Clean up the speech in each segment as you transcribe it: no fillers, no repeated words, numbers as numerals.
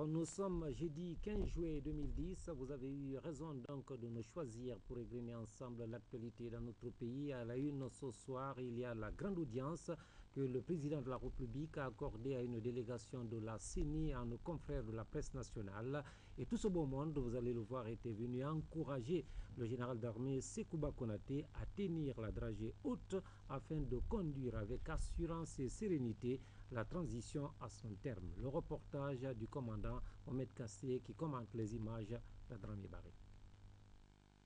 Nous sommes jeudi 15 juillet 2010. Vous avez eu raison donc de nous choisir pour examiner ensemble l'actualité dans notre pays. À la une ce soir, il y a la grande audience que le président de la République a accordée à une délégation de la CENI, à nos confrères de la presse nationale. Et tout ce beau monde, vous allez le voir, était venu encourager le général d'armée Sekouba Konaté à tenir la dragée haute afin de conduire avec assurance et sérénité la transition à son terme. Le reportage du commandant Mohamed Kassé qui commente les images d'Adrami Baré.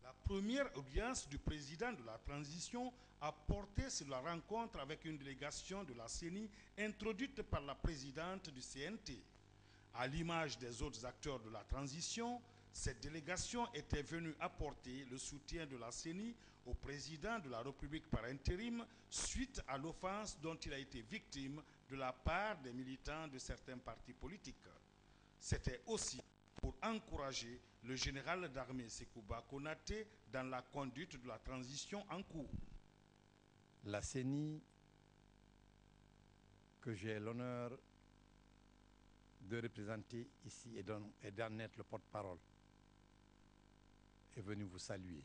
La première audience du président de la transition a porté sur la rencontre avec une délégation de la CENI introduite par la présidente du CNT. À l'image des autres acteurs de la transition, cette délégation était venue apporter le soutien de la CENI au président de la République par intérim suite à l'offense dont il a été victime de la part des militants de certains partis politiques. C'était aussi pour encourager le général d'armée Sekouba Konaté dans la conduite de la transition en cours. La CENI, que j'ai l'honneur de représenter ici et d'en être le porte-parole, est venue vous saluer.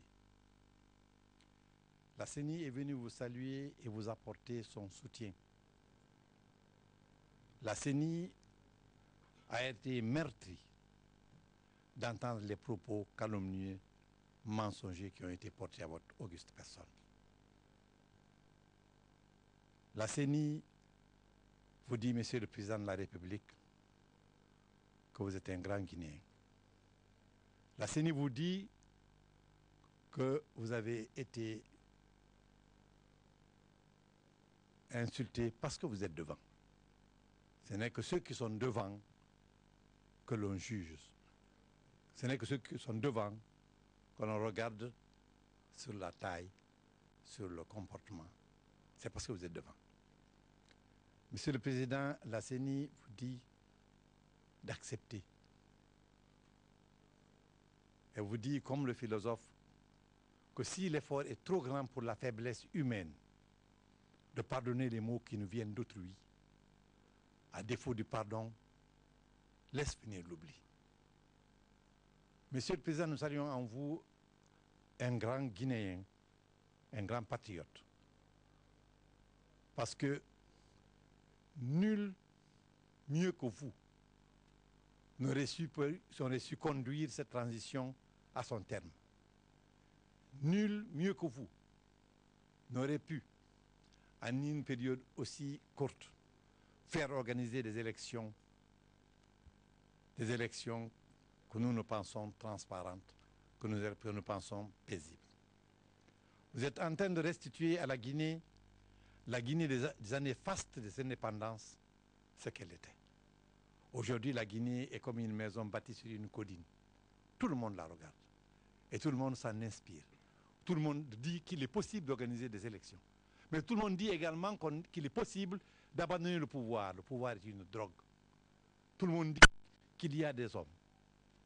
La CENI est venue vous saluer et vous apporter son soutien. La CENI a été meurtrie d'entendre les propos calomnieux, mensongers qui ont été portés à votre auguste personne. La CENI vous dit, Monsieur le Président de la République, que vous êtes un grand Guinéen. La CENI vous dit que vous avez été insulté parce que vous êtes devant. Ce n'est que ceux qui sont devant que l'on juge. Ce n'est que ceux qui sont devant que l'on regarde sur la taille, sur le comportement. C'est parce que vous êtes devant. Monsieur le Président, la CENI vous dit d'accepter. Elle vous dit, comme le philosophe, que si l'effort est trop grand pour la faiblesse humaine, de pardonner les maux qui nous viennent d'autrui, à défaut du pardon, laisse venir l'oubli. Monsieur le Président, nous saluons en vous un grand Guinéen, un grand patriote. Parce que nul mieux que vous n'aurait su conduire cette transition à son terme. Nul mieux que vous n'aurait pu, en une période aussi courte, faire organiser des élections que nous pensons transparentes, que nous pensons paisibles. Vous êtes en train de restituer à la Guinée des années fastes des indépendances, ce qu'elle était. Aujourd'hui, la Guinée est comme une maison bâtie sur une colline. Tout le monde la regarde et tout le monde s'en inspire. Tout le monde dit qu'il est possible d'organiser des élections. Mais tout le monde dit également qu'il est possible d'abandonner le pouvoir. Le pouvoir est une drogue. Tout le monde dit qu'il y a des hommes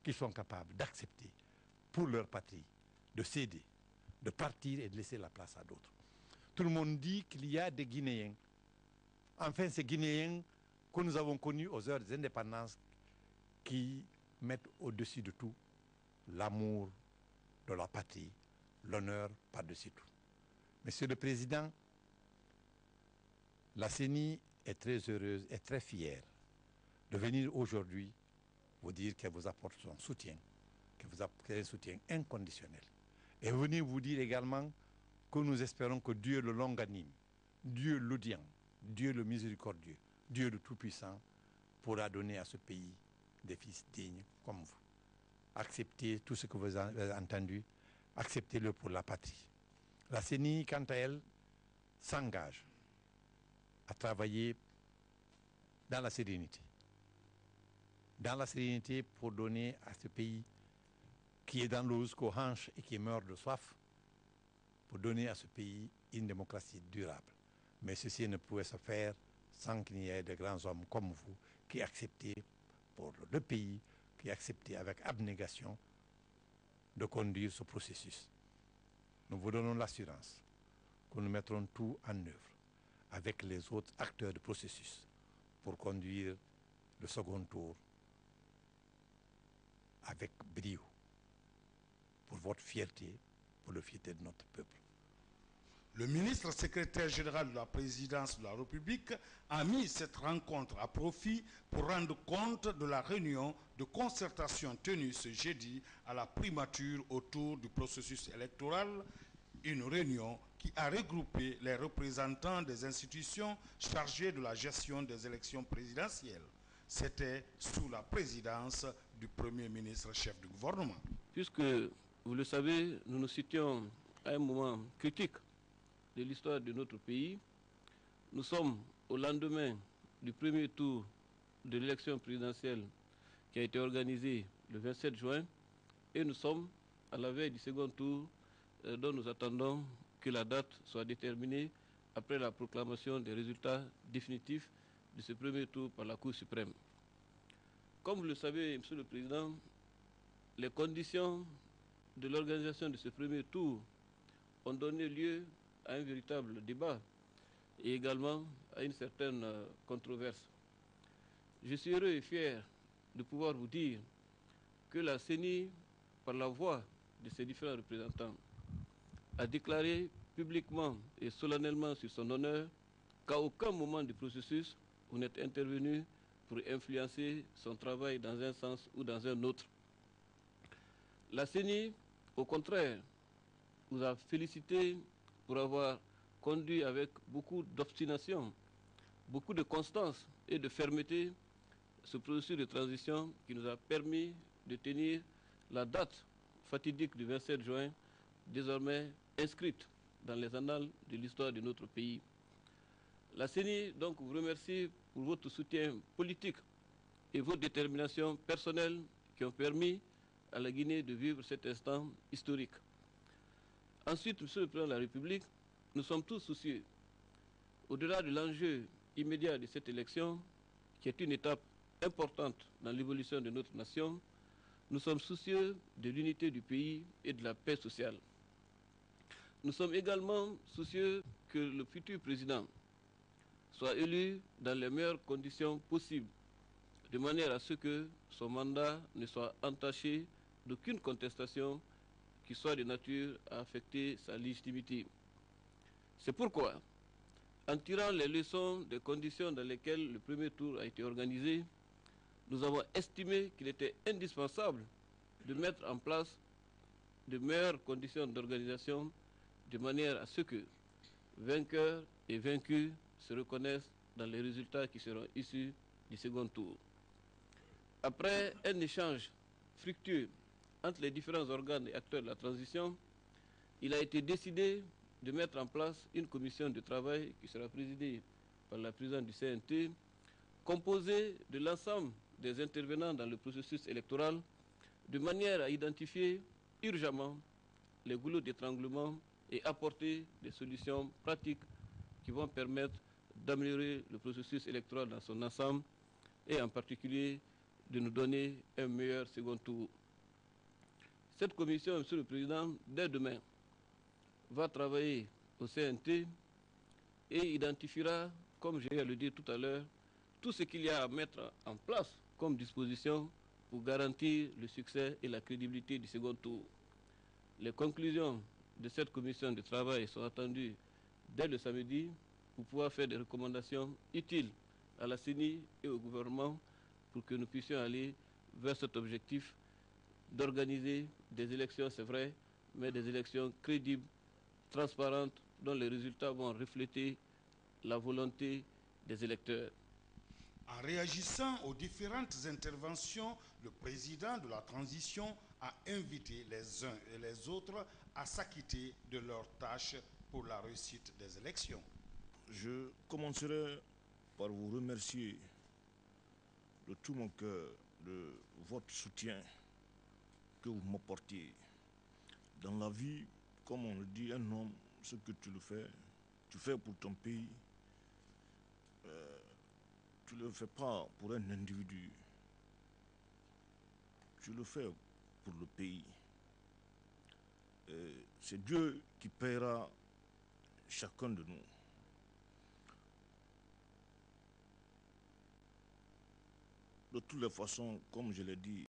qui sont capables d'accepter pour leur patrie, de céder, de partir et de laisser la place à d'autres. Tout le monde dit qu'il y a des Guinéens, enfin ces Guinéens que nous avons connus aux heures des indépendances, qui mettent au-dessus de tout l'amour de la patrie, l'honneur par-dessus tout. Monsieur le Président, la CENI est très heureuse et très fière de venir aujourd'hui vous dire qu'elle vous apporte son soutien, qu'elle vous apporte un soutien inconditionnel. Et venir vous dire également que nous espérons que Dieu le longanime, Dieu l'audient, Dieu le miséricordieux, Dieu le Tout-Puissant pourra donner à ce pays des fils dignes comme vous. Acceptez tout ce que vous avez entendu, acceptez-le pour la patrie. La CENI, quant à elle, s'engage à travailler dans la sérénité. Dans la sérénité pour donner à ce pays qui est dans l'eau jusqu'aux hanches et qui meurt de soif, pour donner à ce pays une démocratie durable. Mais ceci ne pouvait se faire sans qu'il y ait de grands hommes comme vous qui acceptez pour le pays, qui acceptez avec abnégation de conduire ce processus. Nous vous donnons l'assurance que nous mettrons tout en œuvre avec les autres acteurs du processus pour conduire le second tour avec brio pour votre fierté, pour la fierté de notre peuple. Le ministre secrétaire général de la présidence de la République a mis cette rencontre à profit pour rendre compte de la réunion de concertation tenue ce jeudi à la primature autour du processus électoral, une réunion qui a regroupé les représentants des institutions chargées de la gestion des élections présidentielles. C'était sous la présidence du Premier ministre chef du gouvernement. Puisque, vous le savez, nous nous situons à un moment critique de l'histoire de notre pays. Nous sommes au lendemain du premier tour de l'élection présidentielle qui a été organisée le 27 juin et nous sommes à la veille du second tour dont nous attendons que la date soit déterminée après la proclamation des résultats définitifs de ce premier tour par la Cour suprême. Comme vous le savez, Monsieur le Président, les conditions de l'organisation de ce premier tour ont donné lieu à un véritable débat et également à une certaine controverse. Je suis heureux et fier de pouvoir vous dire que la CENI, par la voix de ses différents représentants, a déclaré publiquement et solennellement sur son honneur qu'à aucun moment du processus, vous n'êtes intervenu pour influencer son travail dans un sens ou dans un autre. La CENI, au contraire, vous a félicité pour avoir conduit avec beaucoup d'obstination, beaucoup de constance et de fermeté ce processus de transition qui nous a permis de tenir la date fatidique du 27 juin, désormais inscrite dans les annales de l'histoire de notre pays. La CENI donc vous remercie pour votre soutien politique et votre détermination personnelle qui ont permis à la Guinée de vivre cet instant historique. Ensuite, Monsieur le Président de la République, nous sommes tous soucieux, au-delà de l'enjeu immédiat de cette élection, qui est une étape importante dans l'évolution de notre nation, nous sommes soucieux de l'unité du pays et de la paix sociale. Nous sommes également soucieux que le futur président soit élu dans les meilleures conditions possibles, de manière à ce que son mandat ne soit entaché d'aucune contestation qui soit de nature à affecter sa légitimité. C'est pourquoi, en tirant les leçons des conditions dans lesquelles le premier tour a été organisé, nous avons estimé qu'il était indispensable de mettre en place de meilleures conditions d'organisation de manière à ce que vainqueurs et vaincus se reconnaissent dans les résultats qui seront issus du second tour. Après un échange fructueux entre les différents organes et acteurs de la transition, il a été décidé de mettre en place une commission de travail qui sera présidée par la présidente du CNT, composée de l'ensemble des intervenants dans le processus électoral, de manière à identifier urgemment les goulots d'étranglement et apporter des solutions pratiques qui vont permettre d'améliorer le processus électoral dans son ensemble et en particulier de nous donner un meilleur second tour. Cette commission, Monsieur le Président, dès demain, va travailler au CNT et identifiera, comme j'ai eu à le dire tout à l'heure, tout ce qu'il y a à mettre en place comme disposition pour garantir le succès et la crédibilité du second tour. Les conclusions de cette commission de travail sont attendues dès le samedi pour pouvoir faire des recommandations utiles à la CENI et au gouvernement pour que nous puissions aller vers cet objectif d'organiser des élections, c'est vrai, mais des élections crédibles, transparentes, dont les résultats vont refléter la volonté des électeurs. En réagissant aux différentes interventions, le président de la transition a invité les uns et les autres à s'acquitter de leurs tâches pour la réussite des élections. Je commencerai par vous remercier de tout mon cœur de votre soutien que vous m'apportez. Dans la vie, comme on le dit, un homme, ce que tu fais pour ton pays. Tu ne le fais pas pour un individu. Tu le fais pour le pays. C'est Dieu qui paiera chacun de nous. De toutes les façons, comme je l'ai dit,